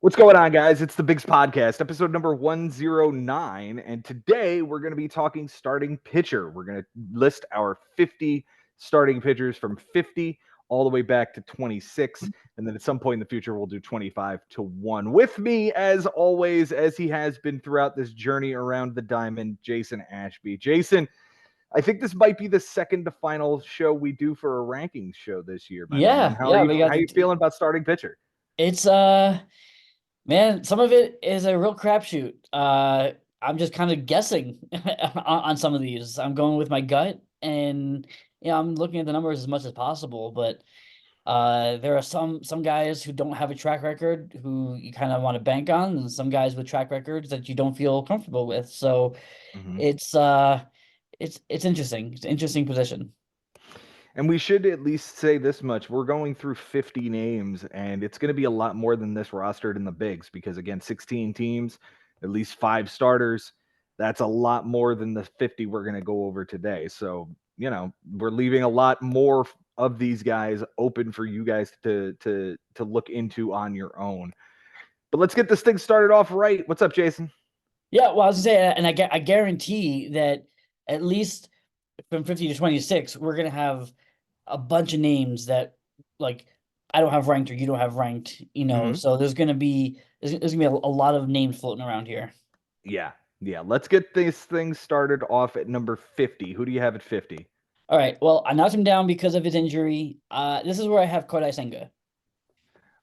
What's going on, guys? It's the Bigs Podcast, episode number 109. And today we're going to be talking starting pitcher. We're going to list our 50 starting pitchers from 50 all the way back to 26. And then at some point in the future, we'll do 25 to 1. With me, as always, as he has been throughout this journey around the diamond, Jason Ashby. Jason, I think this might be the second to final show we do for a rankings show this year, my man. Yeah, yeah, we got How are you feeling about starting pitcher? it's man, some of it is a real crapshoot. I'm just kind of guessing on some of these. I'm going with my gut and I'm looking at the numbers as much as possible, but there are some guys who don't have a track record who you kind of want to bank on, and some guys with track records that you don't feel comfortable with. So Mm-hmm. it's interesting. It's an interesting position. And we should at least say this much. We're going through 50 names, and it's going to be a lot more than this rostered in the bigs because, again, 16 teams, at least 5 starters. That's a lot more than the 50 we're going to go over today. So, we're leaving a lot more of these guys open for you guys to look into on your own. But let's get this thing started off right. What's up, Jason? Yeah, well, I was gonna say, and I guarantee that at least from 50 to 26, we're gonna have a bunch of names that like I don't have ranked or you don't have ranked, Mm-hmm. so there's gonna be a lot of names floating around here. Yeah. Yeah. Let's get this thing started off at number 50. Who do you have at 50? All right, well, I knocked him down because of his injury. This is where I have Kodai Senga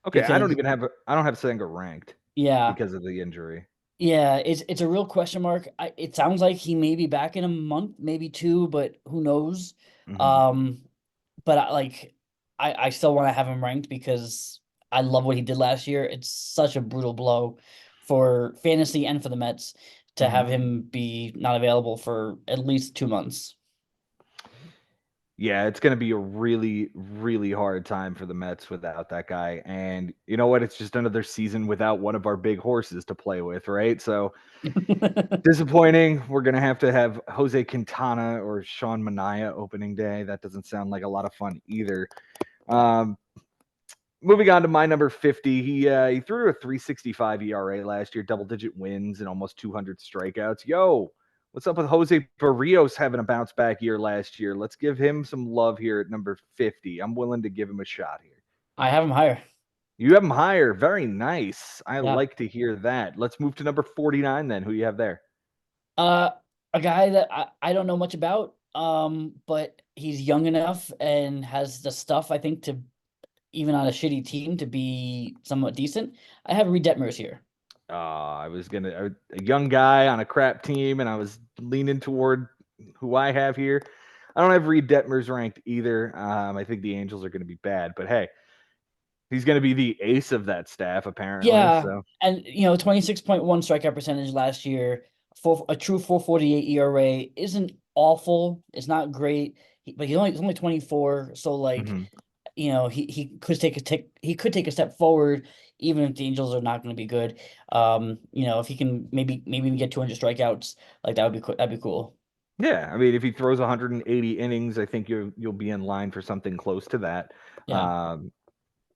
Okay, because I don't have Senga ranked yeah, because of the injury. yeah, it's a real question mark. It sounds like he may be back in a month, maybe two, but who knows? Hmm. Um, but I still want to have him ranked because I love what he did last year. It's such a brutal blow for fantasy and for the Mets to Hmm. have him be not available for at least 2 months. Yeah, it's going to be a really, really hard time for the Mets without that guy. And you know what? It's just another season without one of our big horses to play with, right? So disappointing. We're going to have Jose Quintana or Sean Manaea opening day. That doesn't sound like a lot of fun either. Um, Moving on to my number 50, he threw a 3.65 ERA last year, double digit wins and almost 200 strikeouts. Yo, what's up with Jose Barrios having a bounce back year last year? Let's give him some love here at number 50. I'm willing to give him a shot here. I have him higher. You have him higher. Very nice. I Yeah. like to hear that. Let's move to number 49 then. Who you have there? Uh, a guy that I don't know much about, but he's young enough and has the stuff, I think, to even on a shitty team to be somewhat decent. I have Reed Detmers here. I was a young guy on a crap team, and I was leaning toward who I have here. I don't have Reed Detmers ranked either. I think the Angels are going to be bad, but hey, he's going to be the ace of that staff apparently. Yeah, So, and 26.1 strikeout percentage last year, for a true 4.48 ERA isn't awful. It's not great, but he's only 24, so like, mhm. he could take a step forward even if the Angels are not going to be good. If he can maybe even get 200 strikeouts, like that would be that'd be cool. Yeah, I mean, if he throws 180 innings, I think you'll be in line for something close to that. Yeah. Um,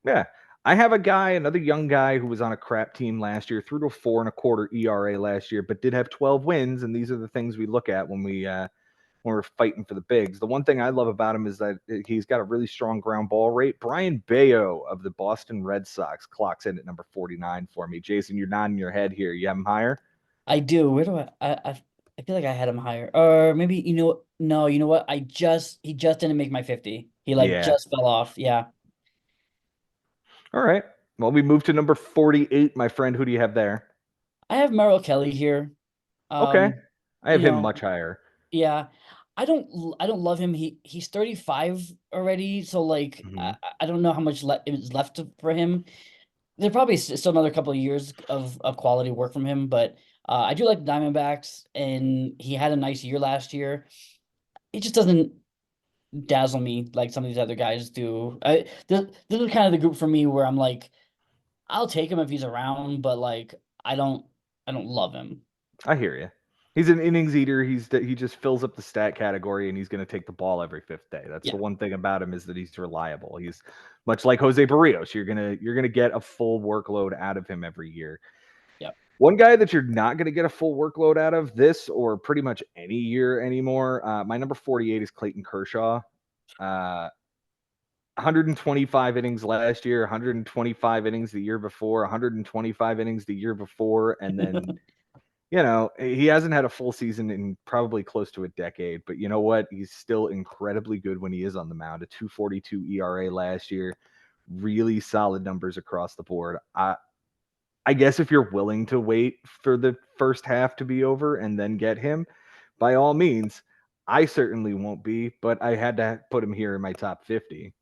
Yeah. I have another young guy who was on a crap team last year, threw to 4.25 ERA last year, but did have 12 wins. And these are the things we look at when we're fighting for the bigs. The one thing I love about him is that he's got a really strong ground ball rate. Brian Bayo of the Boston Red Sox clocks in at number 49 for me. Jason, you're nodding your head here. You have him higher? I do. Where do I feel like I had him higher. Or maybe no, you know what? He just didn't make my 50. He like Yeah. just fell off. Yeah. All right. Well, we move to number 48, my friend. Who do you have there? I have Merrill Kelly here. Okay. Um, I you have him know, much higher. yeah. I don't love him. He's 35 already, so like Hmm. I don't know how much is left for him. There probably still another couple of years of quality work from him, but I do like the Diamondbacks, and he had a nice year last year. He just doesn't dazzle me like some of these other guys do. This is kind of the group for me where I'm like, I'll take him if he's around, but like I don't love him. I hear you. He's an innings eater. He just fills up the stat category, and he's going to take the ball every fifth day. That's the Yeah. one thing about him is that he's reliable. He's much like Jose Barrios. You're gonna get a full workload out of him every year. Yeah. One guy that you're not going to get a full workload out of this or pretty much any year anymore. My number 48 is Clayton Kershaw. 125 innings last year, 125 innings the year before, 125 innings the year before, and then he hasn't had a full season in probably close to a decade, but you know what? He's still incredibly good when he is on the mound. A 2.42 ERA last year, really solid numbers across the board. I guess if you're willing to wait for the first half to be over and then get him, by all means. I certainly won't be, but I had to put him here in my top 50.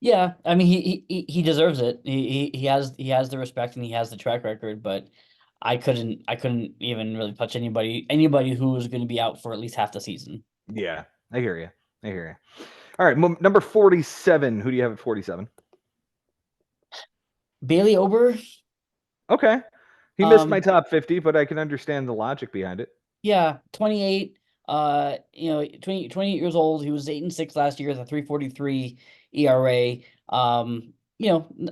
Yeah, I mean he deserves it. He has the respect and he has the track record, but I couldn't even really touch anybody who was going to be out for at least half the season. Yeah, I hear you. I hear you. All right, number 47. Who do you have at 47? Bailey Ober, Okay. He missed my um, top 50, but I can understand the logic behind it. yeah, 28. 28 years old. He was 8-6 last year with a 3.43 ERA.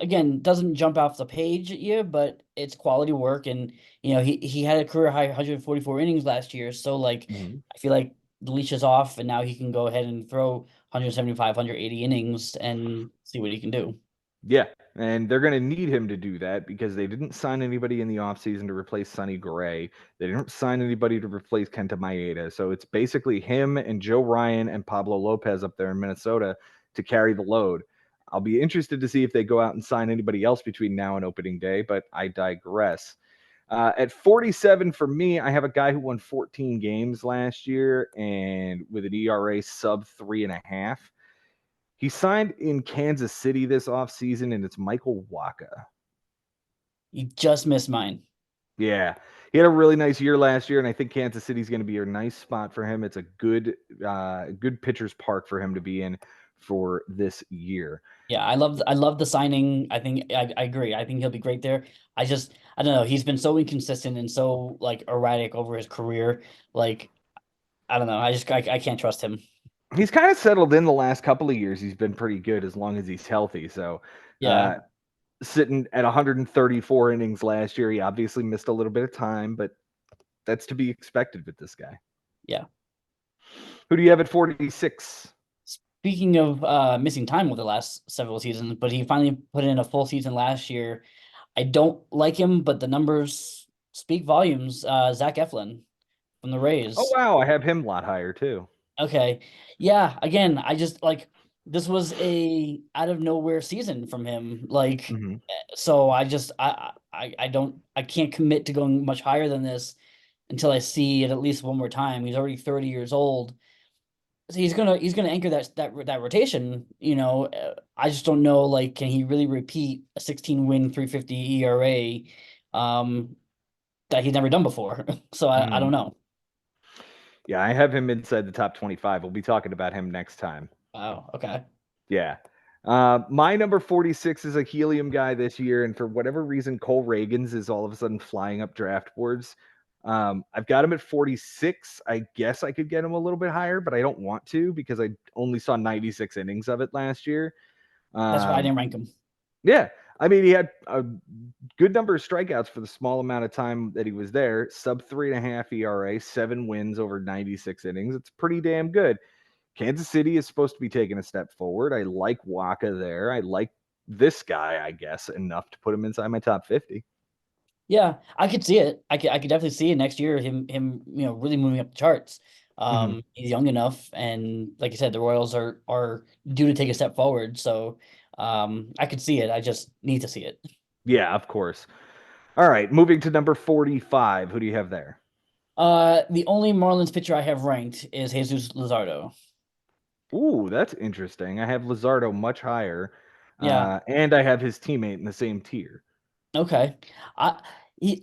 Again, doesn't jump off the page at you, but it's quality work. And he had a career high 144 innings last year. So like, Mhm. I feel like the leash is off, and now he can go ahead and throw 175, 180 innings and see what he can do. Yeah, and they're going to need him to do that because they didn't sign anybody in the offseason to replace Sonny Gray. They didn't sign anybody to replace Kenta Maeda. So it's basically him and Joe Ryan and Pablo Lopez up there in Minnesota to carry the load. I'll be interested to see if they go out and sign anybody else between now and opening day, but I digress. At 47 for me, I have a guy who won 14 games last year and with an ERA sub 3.5. He signed in Kansas City this offseason, and it's Michael Wacha. You just missed mine. Yeah, he had a really nice year last year, and I think Kansas City's going to be a nice spot for him. It's a good pitcher's park for him to be in for this year. Yeah, I love the signing. I think I agree. I think he'll be great there. I don't know. He's been so inconsistent and so like erratic over his career. Like I don't know. I can't trust him. He's kind of settled in the last couple of years. He's been pretty good as long as he's healthy. So, Yeah, uh, sitting at 134 innings last year, he obviously missed a little bit of time, but that's to be expected with this guy. yeah. Who do you have at 46? Speaking of missing time over the last several seasons, but he finally put in a full season last year. I don't like him, but the numbers speak volumes. Zach Eflin from the Oh, Rays. wow. I have him a lot higher, too. Okay. Yeah, again, I just like this was a out of nowhere season from him. Like Hmm. so I can't commit to going much higher than this until I see it at least one more time. He's already 30 years old. So he's gonna anchor that rotation, I just don't know like can he really repeat a 16 win 350 ERA that he's never done before. So I don't Hmm. know. Yeah, I have him inside the top 25. We'll be talking about him next time. Wow, okay. Yeah. My number 46 is a helium guy this year, and for whatever reason, Cole Reagans is all of a sudden flying up draft boards. I've got him at 46. I guess I could get him a little bit higher, but I don't want to because I only saw 96 innings of it last year. That's why I Um, didn't rank him. yeah, I mean, he had a good number of strikeouts for the small amount of time that he was there. Sub 3.5 ERA, 7 wins over 96 innings. It's pretty damn good. Kansas City is supposed to be taking a step forward. I like Wacha there. I like this guy, I guess, enough to put him inside my top 50. Yeah, I could see it. I could definitely see it next year. Him, really moving up the charts. Hmm. He's young enough, and like you said, the Royals are due to take a step forward. So, I could see it. I just need to see it. Yeah, of course. All right, moving to number 45. Who do you have there? The only Marlins pitcher I have ranked is Jesus Luzardo. Ooh, that's interesting. I have Lizardo much higher, Yeah. and I have his teammate in the same tier. Okay. I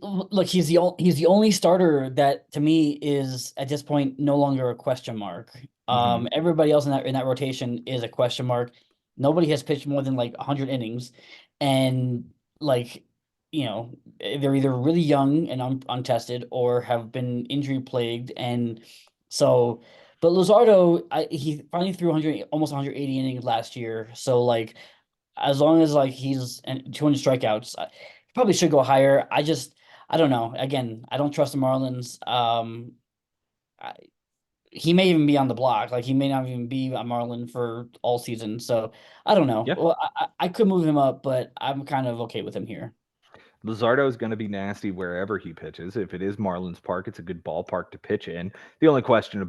look, he's the only starter that to me is at this point no longer a question mark. Hmm. Everybody else in that rotation is a question mark. Nobody has pitched more than like 100 innings, and like they're either really young and untested or have been injury plagued. And so, but Luzardo, he finally threw 100, almost 180 innings last year. So like, as long as like he's and 200 strikeouts, he probably should go higher. I don't know. Again, I don't trust the Marlins. I, he may even be on the block. Like he may not even be a Marlin for all season. So I don't know. Yeah. Well, I could move him up, but I'm kind of okay with him here. Luzardo is going to be nasty wherever he pitches. If it is Marlins Park, it's a good ballpark to pitch in. The only question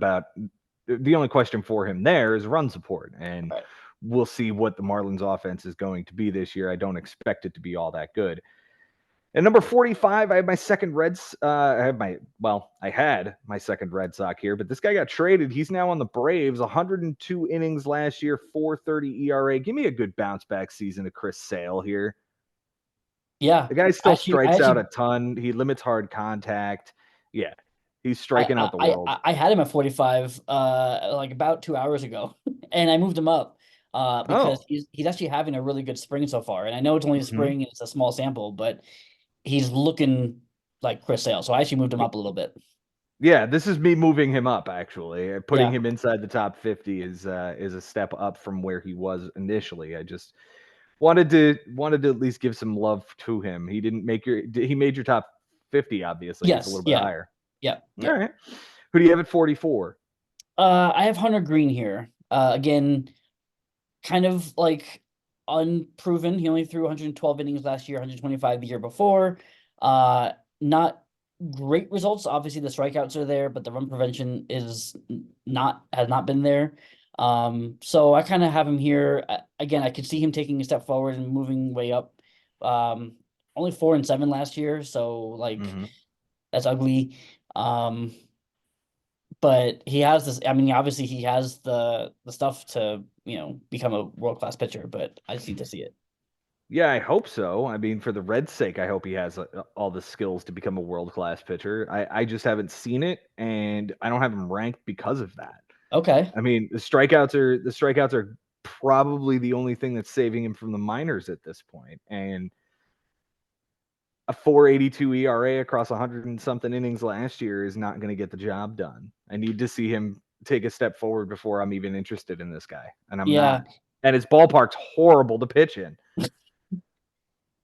for him there is run support, and Right. we'll see what the Marlins offense is going to be this year. I don't expect it to be all that good. At number 45, I have my second Reds. I had my second Red Sox here, but this guy got traded. He's now on the Braves. 102 innings last year, 4.30 ERA. Give me a good bounce back season of Chris Sale here. Yeah. The guy still strikes out a ton. He limits hard contact. Yeah, he's striking out the world. I had him at 45 like about 2 hours ago, and I moved him up because Oh, he's actually having a really good spring so far. And I know it's only mhm. spring and it's a small sample, but he's looking like Chris Sale. So I actually moved him up a little bit. Yeah, this is me moving him up. Actually, putting Yeah. him inside the top 50 is a step up from where he was initially. I just wanted to at least give some love to him. He made your top 50. Obviously, he's a Yes. little bit Yeah. higher. Yeah. All Yeah. right, who do you have at 44? I have Hunter Green here. Again, kind of like unproven. He only threw 112 innings last year, 125 the year before. Not great results. Obviously, the strikeouts are there, but the run prevention has not been there. So I kind of have him here. Again, I could see him taking a step forward and moving way up. Um, Only 4-7 last year, so like Mm-hmm. that's ugly. Um, but he has this. I mean, obviously, he has the stuff to become a world class pitcher. But I just need to see it. Yeah, I hope so. I mean, for the Reds' sake, I hope he has all the skills to become a world-class pitcher. I just haven't seen it, and I don't have him ranked because of that. Okay. I mean, the strikeouts are probably the only thing that's saving him from the minors at this point. And a 4.82 ERA across 100 and something innings last year is not going to get the job done. I need to see him take a step forward before I'm even interested in this guy, and I'm Yeah, not. And his ballpark's horrible to pitch in.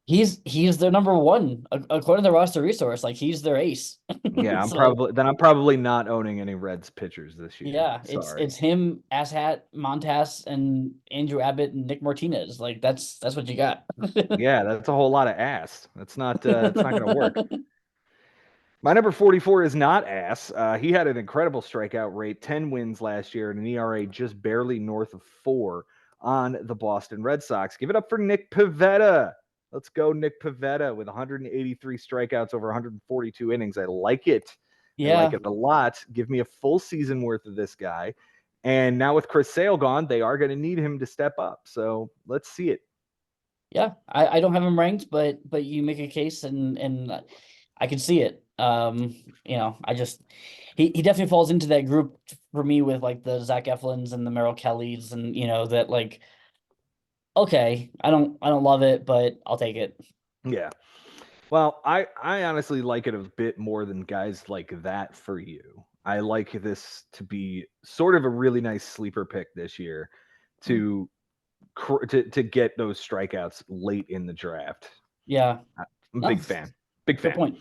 he's their number one according to the roster resource. Like he's their ace. Yeah, So I'm probably not owning any Reds pitchers this year. yeah, it's Sorry. him, Asshat, Montas, and Andrew Abbott and Nick Martinez. Like that's what you got. Yeah, that's a whole lot of ass. It's not going to work. My number 44 is not ass. He had an incredible strikeout rate, 10 wins last year, and an ERA just barely north of 4 on the Boston Red Sox. Give it up for Nick Pivetta. Let's go, Nick Pivetta, with 183 strikeouts over 142 innings. I like it. I like Yeah, it a lot. Give me a full season worth of this guy. And now with Chris Sale gone, they are going to need him to step up. So let's see it. yeah. I don't have him ranked, but you make a case, and I can see it. I just he definitely falls into that group for me with like the Zach Eflins and the Merrill Kellys, and that like okay, I don't love it, but I'll take it. Yeah. Well, I honestly like it a bit more than guys like that for you. I like this to be sort of a really nice sleeper pick this year Hmm. to to get those strikeouts late in the draft. Yeah. I'm a No, big fan. Big good fan. point.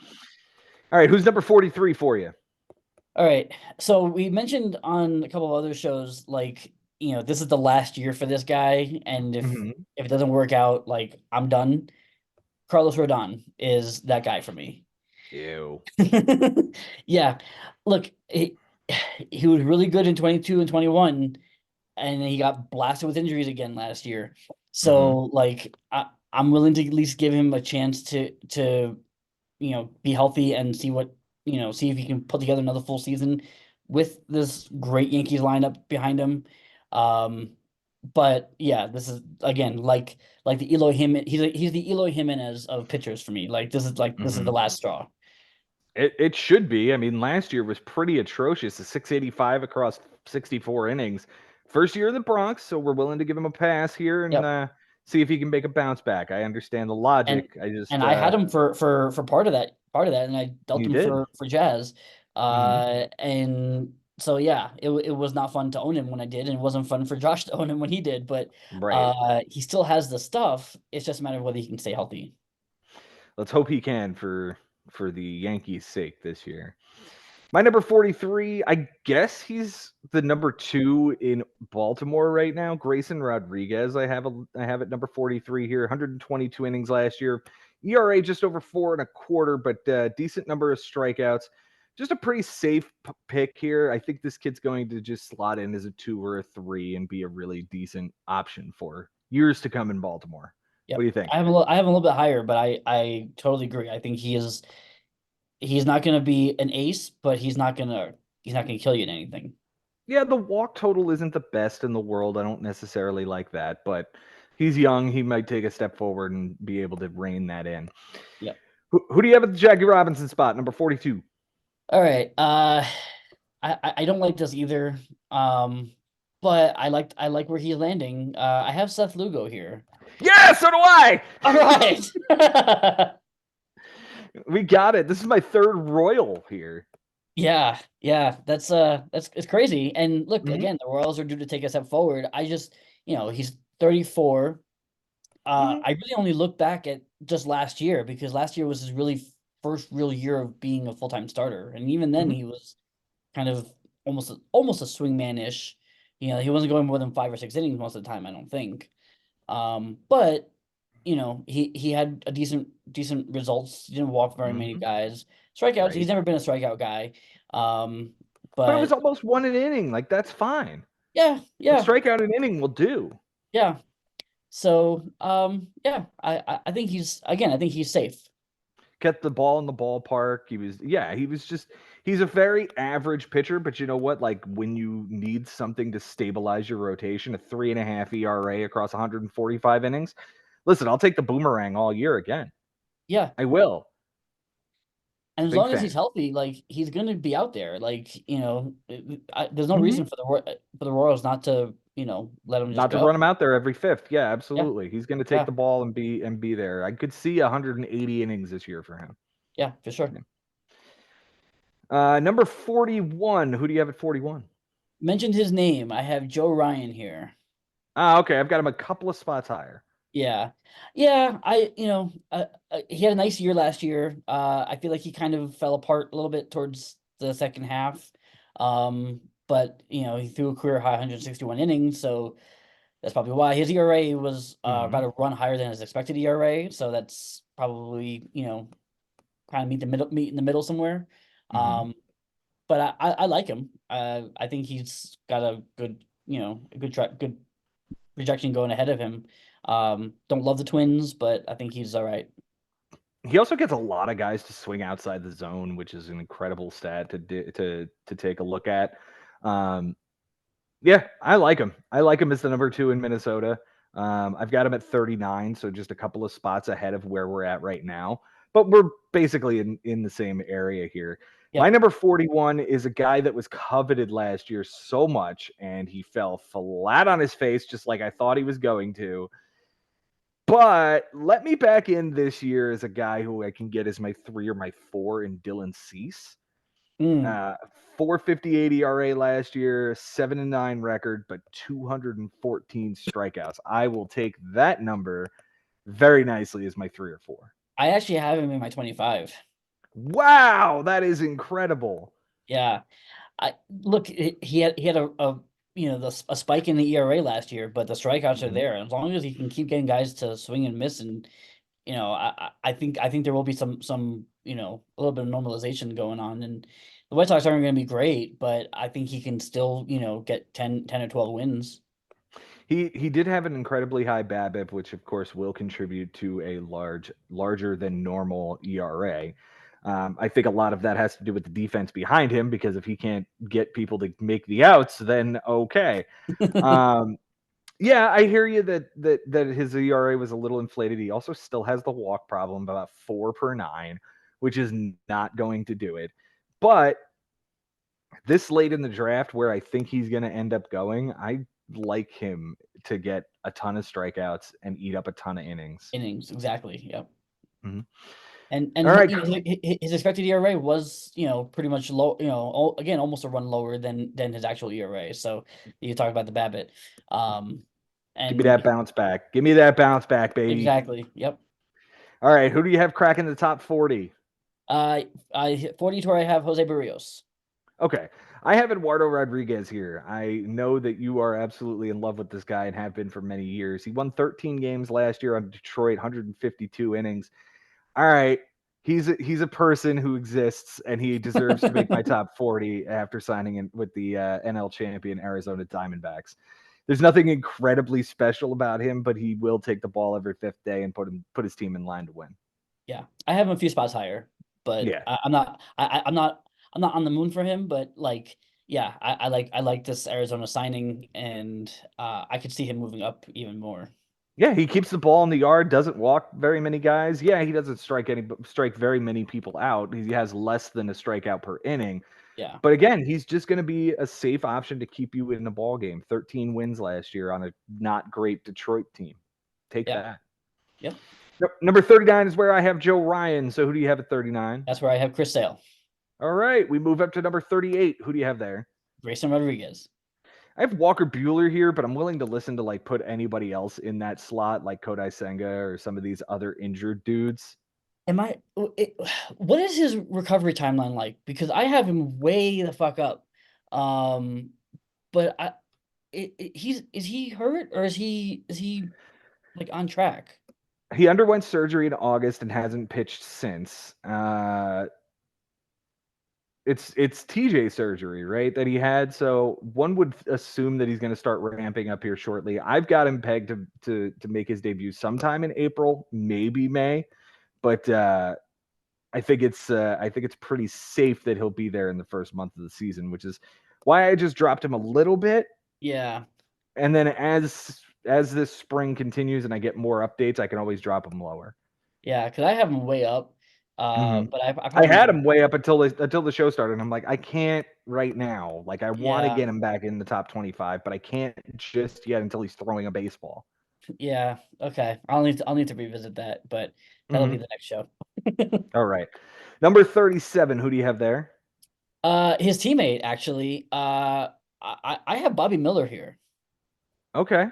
All right, who's number 43 for you? All right. So we mentioned on a couple of other shows, like, this is the last year for this guy, and Mhm. if it doesn't work out, like I'm done. Carlos Rodon is that guy for me. Ew. Yeah. Look, he was really good in 22 and 21, and then he got blasted with injuries again last year. Mhm. So like I'm willing to at least give him a chance to be healthy and see if he can put together another full season with this great Yankees lineup behind him. Um, but yeah, this is again like the Eloy Jimenez. He's the Eloy Jimenez of pitchers for me. This is the Mhm. last straw. It should be. I mean, last year was pretty atrocious. A 685 across 64 innings. First year of the Bronx, so we're willing to give him a pass here and Yep. see if he can make a bounce back. I understand the and logic. I just I had him for part of that, and I dealt you him did. for Jazz. Hmm. And so yeah, it was not fun to own him when I did, and it wasn't fun for Josh to own him when he did. But Right. he still has the stuff. It's just a matter of whether he can stay healthy. Let's hope he can for the Yankees' sake this year. My number 43, I guess he's the number 2 in Baltimore right now. Grayson Rodriguez, I have at number 43 here, 122 innings last year. ERA just over 4.25, but decent number of strikeouts. Just a pretty safe pick here. I think this kid's going to just slot in as a 2 or a 3 and be a really decent option for years to come in Baltimore. What Yep. do you think? I have him a little bit higher, but I totally agree. I think he's not going to be an ace, but he's not going to kill you in anything. Yeah, the walk total isn't the best in the world. I don't necessarily like that, but he's young. He might take a step forward and be able to rein that in. Yep. Who do you have at the Jackie Robinson spot, number 42? All right. I don't like this either. Um, but I like where he's landing. I have Seth Lugo here. Yeah, so do I. All right. We got it. This is my third Royal here. Yeah, that's it's crazy. And look, Hmm. again, the Royals are due to take a step forward. I just, he's 34. Hmm. I really only look back at just last year because last year was his really first real year of being a full-time starter. And even then Hmm. he was kind of almost a swingman-ish. He wasn't going more than 5 or 6 innings most of the time, I don't think. But he had a decent results. He didn't walk very many Hmm. guys. Strikeouts, he's Right. never been a strikeout guy. Um, But it was but almost one an inning. Like, that's fine. yeah, A yeah, strikeout an inning will do. yeah. So yeah, I think I think he's safe. Kept the ball in the ballpark. He's a very average pitcher, but you know what? Like, when you need something to stabilize your rotation, a 3.5 ERA across 145 innings. Listen, I'll take the boomerang all year again. Yeah. I will. And as Big long as he's fan. healthy, like he's going to be out there. Like, there's no Hmm. reason for the Royals not to, let him just Not to go. run him out there every fifth. Yeah, Yeah. absolutely. He's going to take Yeah. the ball and be there. I could see 180 innings this year for him. Yeah, for sure. Yeah. Number 41. Who do you have at 41? Mentioned his name. I have Joe Ryan here. Ah, okay. I've got him a couple of spots higher. Yeah. Yeah, he had a nice year last year. I feel like he kind of fell apart a little bit towards the second half. But he threw a career high 161 innings, so that's probably why his ERA was Hmm. about a run higher than his expected ERA. So that's probably, kind of meet in the middle somewhere. Hmm. Um, but I like him. I think he's got a good, good projection going ahead of him. Don't love the Twins, but I think he's all right. He also gets a lot of guys to swing outside the zone, which is an incredible stat to take a look at. Um, yeah, I like him. I like him as the number 2 in Minnesota. I've got him at 39, so just a couple of spots ahead of where we're at right now. But we're basically in the same area here. My Yep. number 41 is a guy that was coveted last year so much, and he fell flat on his face, just like I thought he was going to. But let me back in this year as a guy who I can get as my 3 or my 4 in Dylan Cease. Mm. Uh, 458 ERA last year, 7-9 record, but 214 strikeouts. I will take that number very nicely as my 3 or 4. I actually have him in my 25. Wow, that is incredible. Yeah. I look. He had a spike in the ERA last year, but the strikeouts are Mhm. there. As long as he can keep getting guys to swing and miss, and I think there will be some a little bit of normalization going on, and the White Sox aren't going to be great, but I think he can still get 10 or 12 wins. He did have an incredibly high BABIP, which of course will contribute to a larger than normal ERA. I think a lot of that has to do with the defense behind him because if he can't get people to make the outs, then okay. Um, yeah, I hear you that his ERA was a little inflated. He also still has the walk problem, about 4 per 9, which is not going to do it. But this late in the draft, where I think he's going to end up going, I like him to get a ton of strikeouts and eat up a ton of innings. Innings, exactly. Yep. Mhm. And All right. his expected ERA was, pretty much low, again, almost a run lower than his actual ERA. So you talk about the BABIP. Give me And that bounce back. Give me that bounce back, baby. exactly. Yep. All right. Who do you have cracking the top 40? I 42 where I have Jose Barrios. Okay. I have Eduardo Rodriguez here. I know that you are absolutely in love with this guy and have been for many years. He won 13 games last year on Detroit, 152 innings. All right. He's a person who exists and he deserves to make my top 40 after signing in with the NL champion Arizona Diamondbacks. There's nothing incredibly special about him, but he will take the ball every fifth day and put his team in line to win. Yeah, I have him a few spots higher, but Yeah. I'm not on the moon for him. But like, yeah, I like this Arizona signing, and I could see him moving up even more. Yeah, he keeps the ball in the yard, doesn't walk very many guys. Yeah, he doesn't strike very many people out. He has less than a strikeout per inning. Yeah, But again, he's just going to be a safe option to keep you in the ball game. 13 wins last year on a not great Detroit team. Take yeah, that. yep. Number 39 is where I have Joe Ryan. So who do you have at 39? That's where I have Chris Sale, All right, we move up to number 38. Who do you have there? Grayson Rodriguez. I have Walker Bueller here, but I'm willing to listen to like put anybody else in that slot, like Kodai Senga or some of these other injured dudes. Am I? What is his recovery timeline like? Because I have him way the fuck up. Um, but he's is he hurt or is he like on track? He underwent surgery in August and hasn't pitched since. It's TJ surgery, right? That he had. So one would assume that he's going to start ramping up here shortly. I've got him pegged to make his debut sometime in April, maybe May, but I think it's pretty safe that he'll be there in the first month of the season, which is why I just dropped him a little bit. Yeah, And then as this spring continues and I get more updates, I can always drop him lower. yeah, because I have him way up. Mhm. But I I probably need had to. him way up until the show started. And I'm like, I can't right now. Like, I want to Yeah, get him back in the top 25, but I can't just yet until he's throwing a baseball. yeah. Okay, I'll need to revisit that, but that'll be Hmm. the next show. All right, number 37. Who do you have there? His teammate actually. I have Bobby Miller here. Okay,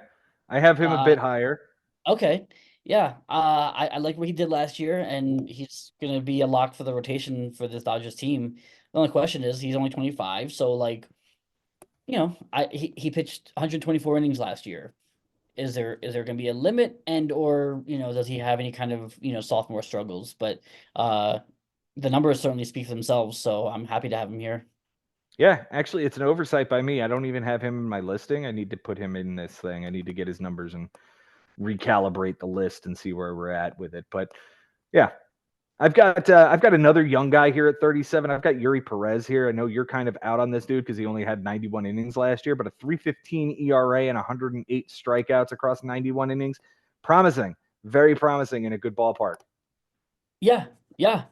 I have him a Uh, bit higher. okay, yeah. I like what he did last year, and he's gonna be a lock for the rotation for this Dodgers team. The only question is he's only 25, so like, he pitched 124 innings last year. Is there going to be a limit, and or does he have any kind of sophomore struggles? But uh the numbers certainly speak for themselves, so I'm happy to have him here. Yeah, actually, it's an oversight by me. I don't even have him in my listing. I need to put him in this thing. I need to get his numbers and recalibrate the list and see where we're at with it. But yeah, I've got another young guy here at 37. I've got Yuri Perez here. I know you're kind of out on this dude because he only had 91 innings last year, but a 3.15 ERA and 108 strikeouts across 91 innings. Promising, very promising in a good ballpark. Yeah, yeah.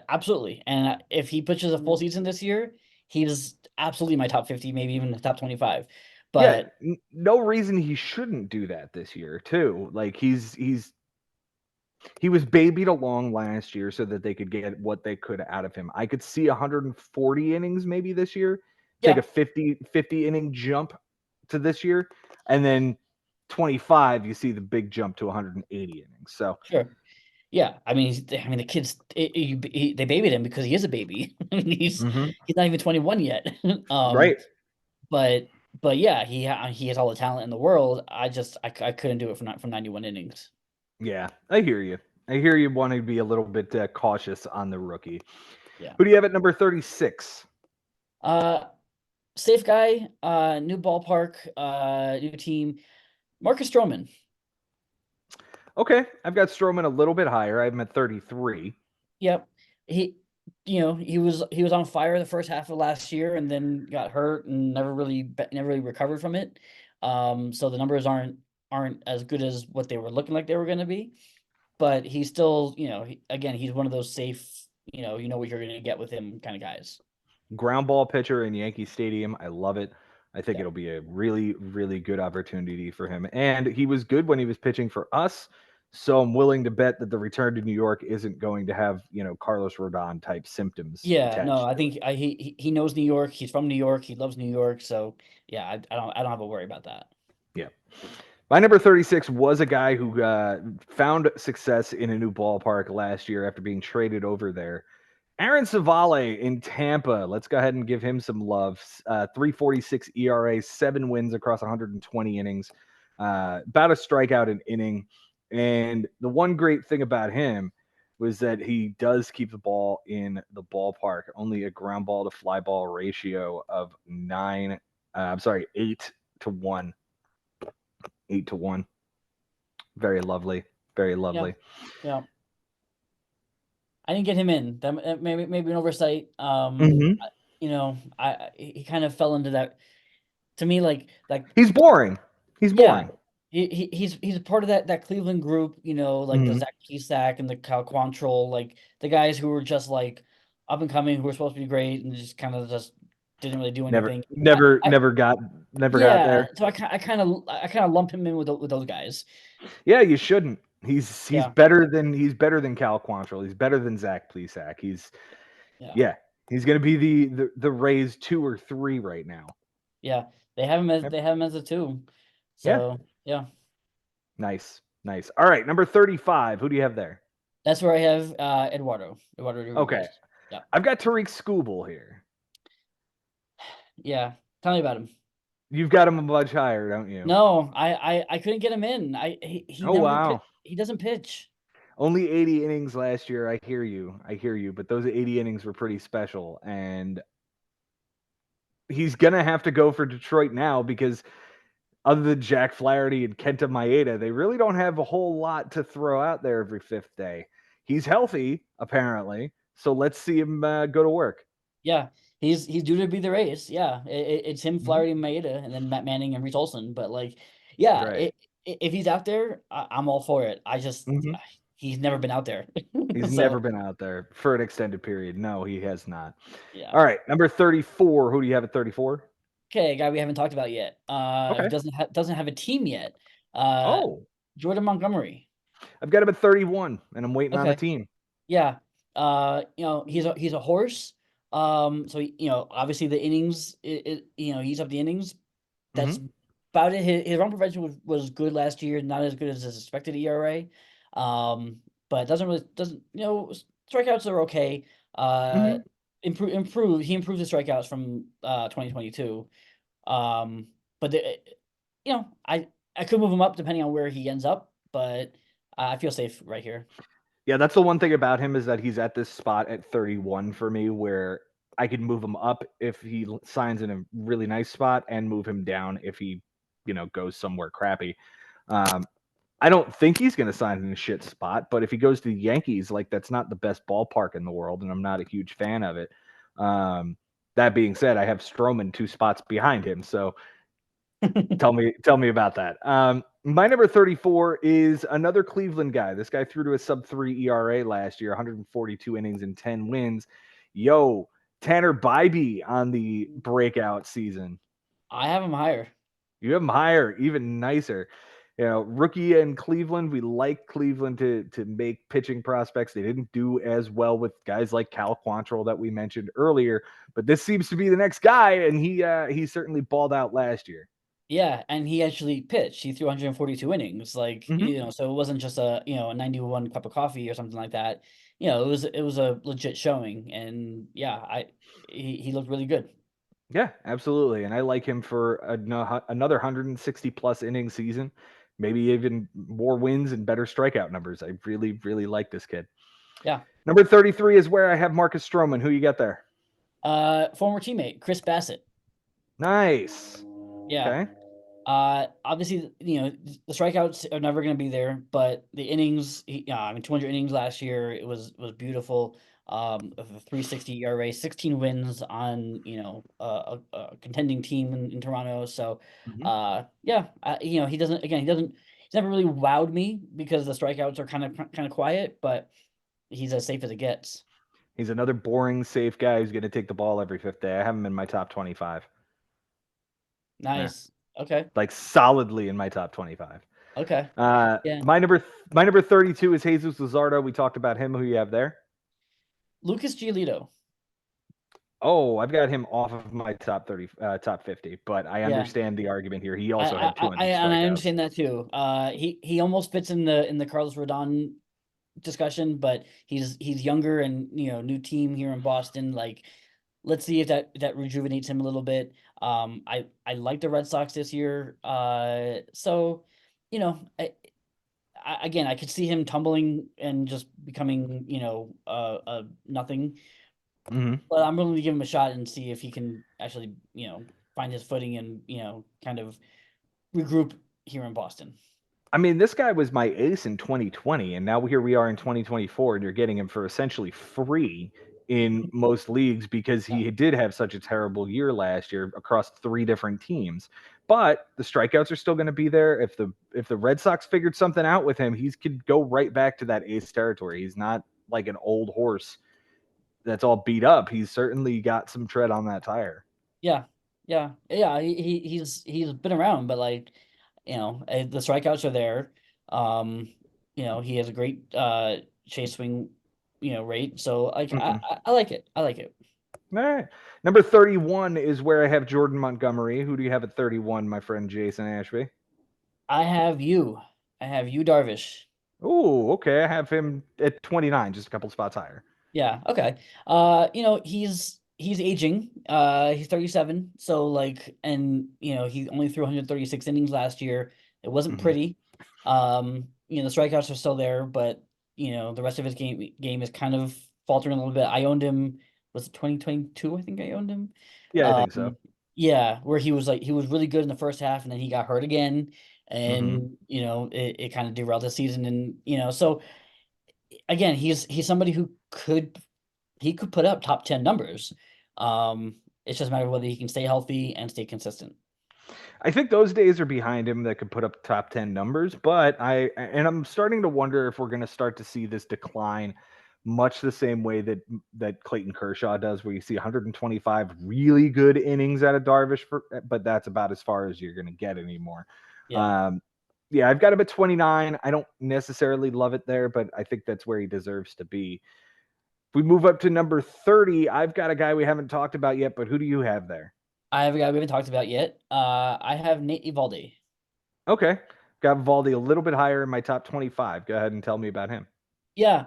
Absolutely. And if he pitches a full season this year, he's absolutely my top 50, maybe even the top 25. Yeah, But no reason he shouldn't do that this year too. Like he was babied along last year so that they could get what they could out of him. I could see 140 innings maybe this year, take a yeah, 50 inning jump to this year, and then 25 you see the big jump to 180 innings. So, sure. Yeah, I mean, the kids, they babied him because he is a baby. I mean, mhm, he's not even 21 yet. um, right. but yeah, he has all the talent in the world. I couldn't do it from 91 innings. Yeah, I hear you. I hear you want to be a little bit cautious on the rookie. Yeah. Who do you have at number 36? Uh, Safe guy. New ballpark. New team. Marcus Stroman. Okay, I've got Stroman a little bit higher. I have him at 33. Yep. He, he was on fire the first half of last year, and then got hurt and never really recovered from it. So the numbers aren't as good as what they were looking like they were going to be. But he's still, again, he's one of those safe, you know what you're going to get with him kind of guys. Ground ball pitcher in Yankee Stadium. I love it. I think Yeah. it'll be a really, really good opportunity for him. And he was good when he was pitching for us. So I'm willing to bet that the return to New York isn't going to have, Carlos Rodon type symptoms Yeah, no, attached I to it. think he knows New York. He's from New York. He loves New York. So yeah, I don't have a worry about that. Yeah. My number 36 was a guy who found success in a new ballpark last year after being traded over there. Aaron Savale in Tampa. Let's go ahead and give him some love. 3.46 ERA, 7 wins across 120 innings, about a strikeout an inning. And the one great thing about him was that he does keep the ball in the ballpark. Only a ground ball to fly ball ratio of 8 to 1. 8 to 1. Very lovely. Very Yeah, lovely. yeah. I didn't get him in. That maybe an oversight. Hmm. He kind of fell into that. To me, like He's boring. He's yeah, boring. he's a part of that Cleveland group. Like the Hmm. Zach Plesac and the Kyle Quantrill, like the guys who were just like up and coming, who were supposed to be great, and just didn't really do Never, anything. never, I never got Yeah, there. so I kind of lump him in with those guys. Yeah, you shouldn't. He's Yeah, better than Cal Quantrill. He's better than Zach Plesac. yeah, Yeah, he's gonna be the Rays 2 or 3 right now. yeah. They have him as a two. Yeah, So yeah, nice, nice. All right, number 35. Who do you have there? that's where I have Eduardo Okay, Rodriguez. Yeah, I've got Tariq Skubal here. yeah. Tell me about him. You've got him a much higher, don't you? No, I couldn't get him in. He Oh never pit. wow. He doesn't pitch. Only 80 innings last year. I hear you. I hear you. But those 80 innings were pretty special. And he's going to have to go for Detroit now because other than Jack Flaherty and Kenta Maeda, they really don't have a whole lot to throw out there every fifth day. He's healthy, apparently. So let's see him go to work. Yeah, he's due to be the Rays. Yeah, it's him, Hmm. Flaherty, and Maeda, and then Matt Manning and Reese Olson. But like, yeah, Right. if he's out there, I'm all for it. Hmm. He's never been out there, He's never so been out there for an extended period. No, he has not. yeah. All right. Number 34. Who do you have at 34? Okay, a guy we haven't talked about yet. Who Okay. doesn't have a team yet. Uh, Oh, Jordan Montgomery. I've got him at 31, and I'm waiting on a Okay, team. yeah. He's a horse. So obviously the innings, he's up the innings. That's Hmm. about it. His run prevention was good last year, not as good as his expected ERA. But it doesn't strikeouts are okay. Uh, Hmm. he improved the strikeouts from 2022. Um, but I could move him up depending on where he ends up, but I feel safe right here. Yeah, that's the one thing about him is that he's at this spot at 31 for me where I could move him up if he signs in a really nice spot and move him down if he, goes somewhere crappy. Um, I don't think he's going to sign in a shit spot, but if he goes to the Yankees, like that's not the best ballpark in the world, and I'm not a huge fan of it. Um, that being said, I have Stroman 2 spots behind him, so tell me about that. My number 34 is another Cleveland guy. This guy threw to a sub-3 ERA last year, 142 innings and 10 wins. Yo, Tanner Bybee on the breakout season. I have him higher. You have him higher, even nicer. Rookie in Cleveland. We like Cleveland to make pitching prospects. They didn't do as well with guys like Cal Quantrill that we mentioned earlier, but this seems to be the next guy, and he certainly balled out last year. Yeah, and he actually pitched. He threw 142 innings, like Hmm. so it wasn't just a 91 cup of coffee or something like that. It was a legit showing, and yeah, he looked really good. Yeah, absolutely. And I like him for another 160 plus inning season, maybe even more wins and better strikeout numbers. I really, really like this kid. Yeah. Number 33 is where I have Marcus Stroman. Who you got there? Former teammate Chris Bassett. Nice. Yeah. Okay. Obviously, the strikeouts are never going to be there, but the innings, 200 innings last year, it was beautiful. Of a 3.60 ERA, 16 wins on, a contending team in Toronto. So, Hmm. yeah, he's never really wowed me because the strikeouts are kind of quiet, but he's as safe as it gets. He's another boring, safe guy who's going to take the ball every fifth day. I have him in my top 25. Yeah, Nice. Okay. like solidly in my top 25. Okay. Yeah. My number 32 is Jesus Luzardo. We talked about him. Who you have there? Lucas Giolito. Oh, I've got him off of my top 50, but I Yeah. understand the argument here. He I also I had I 200 and I strikeouts. understand that too. He almost fits in the Carlos Rodon discussion, but he's younger and new team here in Boston. Like, let's see if that rejuvenates him a little bit. I like the Red Sox this year. So again, I could see him tumbling and just becoming nothing. Hmm. But I'm willing to give him a shot and see if he can actually find his footing and kind of regroup here in Boston. I mean, this guy was my ace in 2020, and now here we are in 2024, and you're getting him for essentially free in most leagues because Yeah. he did have such a terrible year last year across 3 different teams. But the strikeouts are still going to be there. If the Red Sox figured something out with him, he could go right back to that ace territory. He's not like an old horse that's all beat up. He's certainly got some tread on that tire. Yeah, yeah. He's been around, but like, the strikeouts are there. Um, he has a great chase swing, rate. So like, Hmm. I like it. I like it. All right. Number 31 is where I have Jordan Montgomery. Who do you have at 31, my friend Jason Ashby? I have you. I have you, Darvish. Oh, okay. I have him at 29, just a couple spots higher. Yeah, okay. He's aging. He's 37. So like, and he only threw 136 innings last year. It wasn't Hmm. pretty. The strikeouts are still there, but the rest of his game is kind of faltering a little bit. I owned him, was it 2022? I think I owned him. Yeah, I think so. Yeah, where he was really good in the first half and then he got hurt again. Hmm. And it kind of derailed the season. And so again, he's somebody who could put up top 10 numbers. It's just a matter of whether he can stay healthy and stay consistent. I think those days are behind him that could put up top 10 numbers, but I'm starting to wonder if we're going to start to see this decline much the same way that Clayton Kershaw does, where you see 125 really good innings out of Darvish, but that's about as far as you're going to get anymore. Yeah. Um, yeah, I've got him at 29. I don't necessarily love it there, but I think that's where he deserves to be. If we move up to number 30, I've got a guy we haven't talked about yet, but who do you have there? I have a guy we haven't talked about yet. I have Nate Evaldi. Okay. Got Valdi a little bit higher in my top 25. Go ahead and tell me about him. Yeah.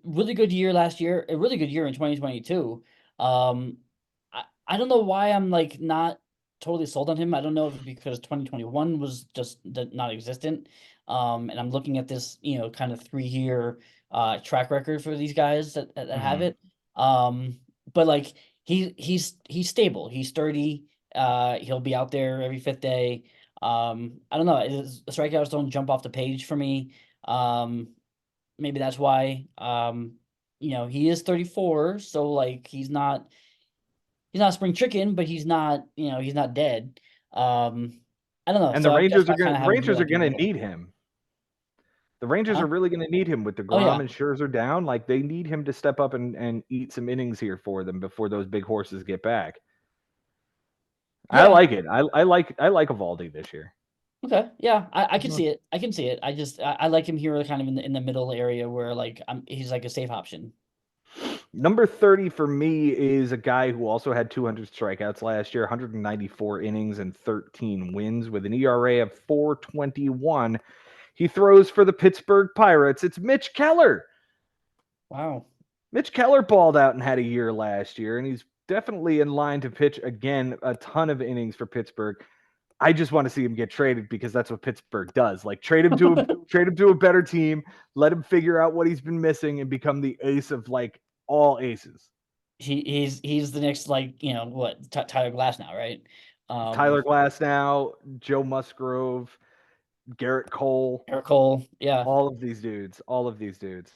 Really good year last year, a really good year in 2022. Um, I don't know why I'm like not totally sold on him. I don't know if it's because 2021 was just not existent. And I'm looking at this, kind of 3 year track record for these guys that have Hmm. it. But like he's stable. He's sturdy. He'll be out there every fifth day. I don't know. The strikeouts don't jump off the page for me. Um, Maybe that's why. He is 34, so like he's not spring chicken, but he's not dead. Um, I don't know. And the So that's Rangers why are I going kind to of the have him here Rangers are like in going the to middle. need him. The Rangers are Huh? really going to need him with Oh DeGrom yeah, and Scherzer down. Like they need him to step up and eat some innings here for them before those big horses get back. I yeah. like it. I like Evaldi this year. Okay, yeah. I can Mhm. see it. I can see it. I like him here, kind of in the middle area where like he's like a safe option. Number 30 for me is a guy who also had 200 strikeouts last year, 194 innings and 13 wins with an ERA of 4.21. He throws for the Pittsburgh Pirates. It's Mitch Keller. Wow. Mitch Keller balled out and had a year last year, and he's definitely in line to pitch again a ton of innings for Pittsburgh. I just want to see him get traded because that's what Pittsburgh does. Like trade him to a better team, let him figure out what he's been missing, and become the ace of like all aces. He's the next, like, what, Tyler Glass now, right? Tyler Um, Glass now, Joe Musgrove, Garrett Cole, Eric Cole, yeah. all of these dudes. Number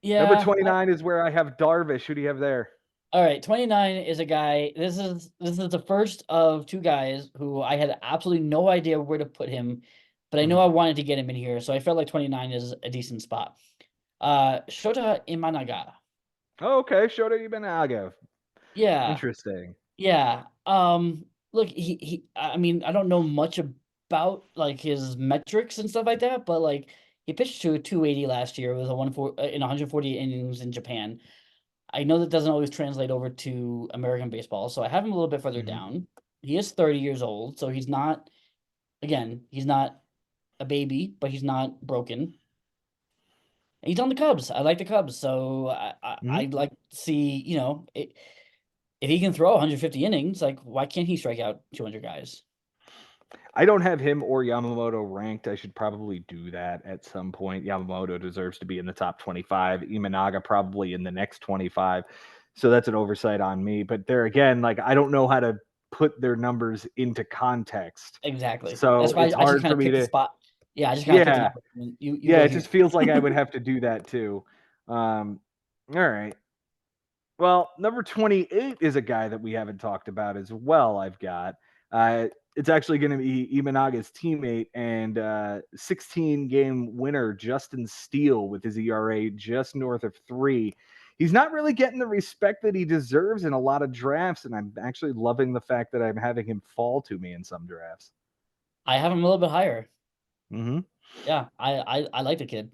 Yeah. 29 is where I have Darvish. Who do you have there? All right, 29 is a guy. This is the first of two guys who I had absolutely no idea where to put him, but I know I Mhm. wanted to get him in here, so I felt like 29 is a decent spot. Shota Imanaga. Oh, okay, Shota Ibenaga. Yeah. Interesting. Yeah. Look, I mean, I don't know much about like his metrics and stuff like that, but like he pitched to a 280 last year with a 140 in 148 innings in Japan. I know that doesn't always translate over to American baseball, so I have him a little bit further Mhm. down. He is 30 years old, so he's not, again, he's not a baby, but he's not broken. And he's on the Cubs. I like the Cubs, so Mhm. I'd like to see, if he can throw 150 innings, like why can't he strike out 200 guys? I don't have him or Yamamoto ranked. I should probably do that at some point. Yamamoto deserves to be in the top 25. Imanaga probably in the next 25. So that's an oversight on me. But there again, like I don't know how to put their numbers into context. Exactly. That's So why it's I just hard kind for of me picked the to, spot. Yeah, I just kind of picked the yeah. number. And you Yeah, go it here. just feels like I would have to do that too. All right. Well, number 28 is a guy that we haven't talked about as well. I've got. It's actually going to be Imanaga's teammate and 16 game winner, Justin Steele, with his ERA just north of 3. He's not really getting the respect that he deserves in a lot of drafts, and I'm actually loving the fact that I'm having him fall to me in some drafts. I have him a little bit higher. Hmm. Yeah, I like the kid.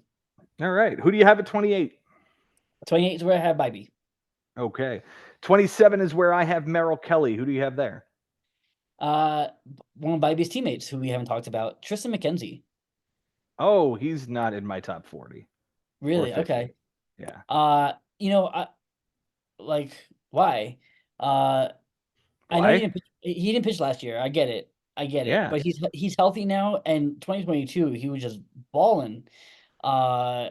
All right. Who do you have at 28? 28 is where I have Bybee. Okay. 27 is where I have Merrill Kelly. Who do you have there? Uh, One of Bybee's teammates who we haven't talked about, Tristan McKenzie. Oh, he's not in my top 40 or Really? 50. Okay. Yeah. I like why? Uh, I know Why? he didn't pitch last year. I get it. I get it. Yeah. But he's healthy now, and 2022 he was just balling. Uh,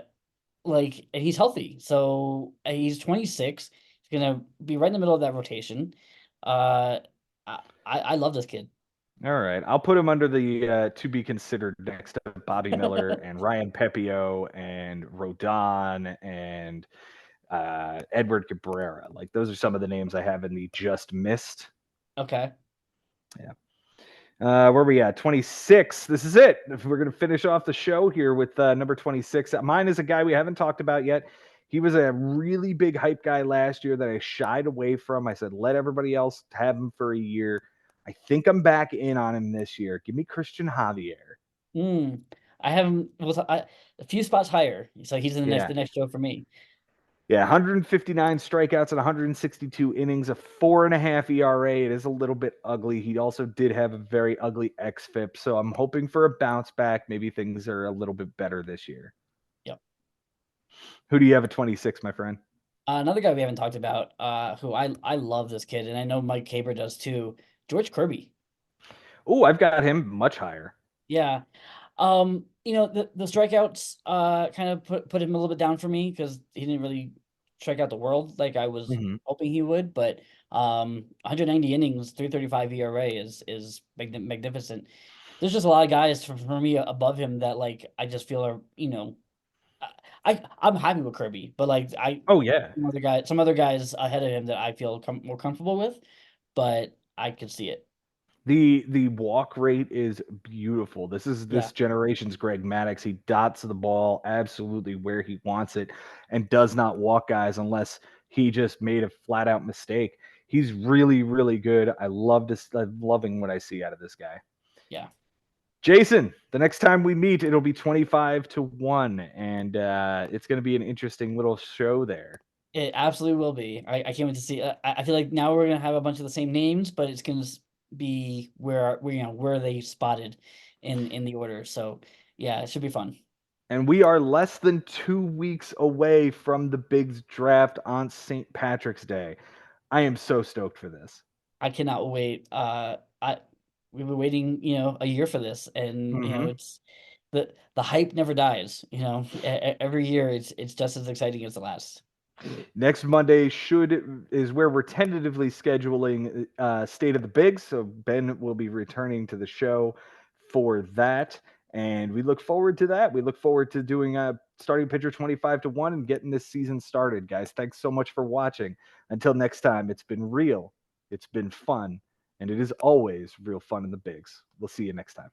and he's healthy. So he's 26. He's gonna be right in the middle of that rotation. Uh, I love this kid. All right. I'll put him under the to be considered next to Bobby Miller and Ryan Pepio and Rodon and Edward Cabrera. Like those are some of the names I have in the just missed. Okay. Yeah. Where are we at? 26. This is it. If we're going to finish off the show here with number 26. Mine is a guy we haven't talked about yet. He was a really big hype guy last year that I shied away from. I said, let everybody else have him for a year. I think I'm back in on him this year. Give me Christian Javier. Hmm. I have him a few spots higher, so he's in Yeah. the next show for me. Yeah. 159 strikeouts and 162 innings, a 4.5 ERA. It is a little bit ugly. He also did have a very ugly XFIP. So I'm hoping for a bounce back. Maybe things are a little bit better this year. Yep. Who do you have at 26, my friend? Another guy we haven't talked about, who I love this kid, and I know Mike Caber does too. George Kirby. Oh, I've got him much higher. Yeah. The strikeouts kind of put him a little bit down for me because he didn't really strike out the world like I was Mhm. hoping he would. But 190 innings, 335 ERA is magnificent. There's just a lot of guys for me above him that like I just feel are I'm happy with Kirby, but like Oh yeah. some other guys ahead of him that I feel more comfortable with, but I could see it. The walk rate is beautiful. This is Yeah. this generation's Greg Maddux. He dots the ball absolutely where he wants it and does not walk guys unless he just made a flat out mistake. He's really, really good. I love this. I'm loving what I see out of this guy. Yeah. Jason, the next time we meet, it'll be 25-1, and it's going to be an interesting little show there. It absolutely will be. I can't wait to see. I feel like now we're gonna have a bunch of the same names, but it's gonna be where they spotted in the order. So yeah, it should be fun. And we are less than 2 weeks away from the big draft on St. Patrick's Day. I am so stoked for this. I cannot wait. I We've been waiting, a year for this, and Hmm. it's the hype never dies. Every year it's just as exciting as the last. Next Monday is where we're tentatively scheduling State of the Bigs. So Ben will be returning to the show for that. And we look forward to that. We look forward to doing a starting pitcher 25-1 and getting this season started, guys. Thanks so much for watching. Until next time, it's been real, it's been fun, and it is always real fun in the bigs. We'll see you next time.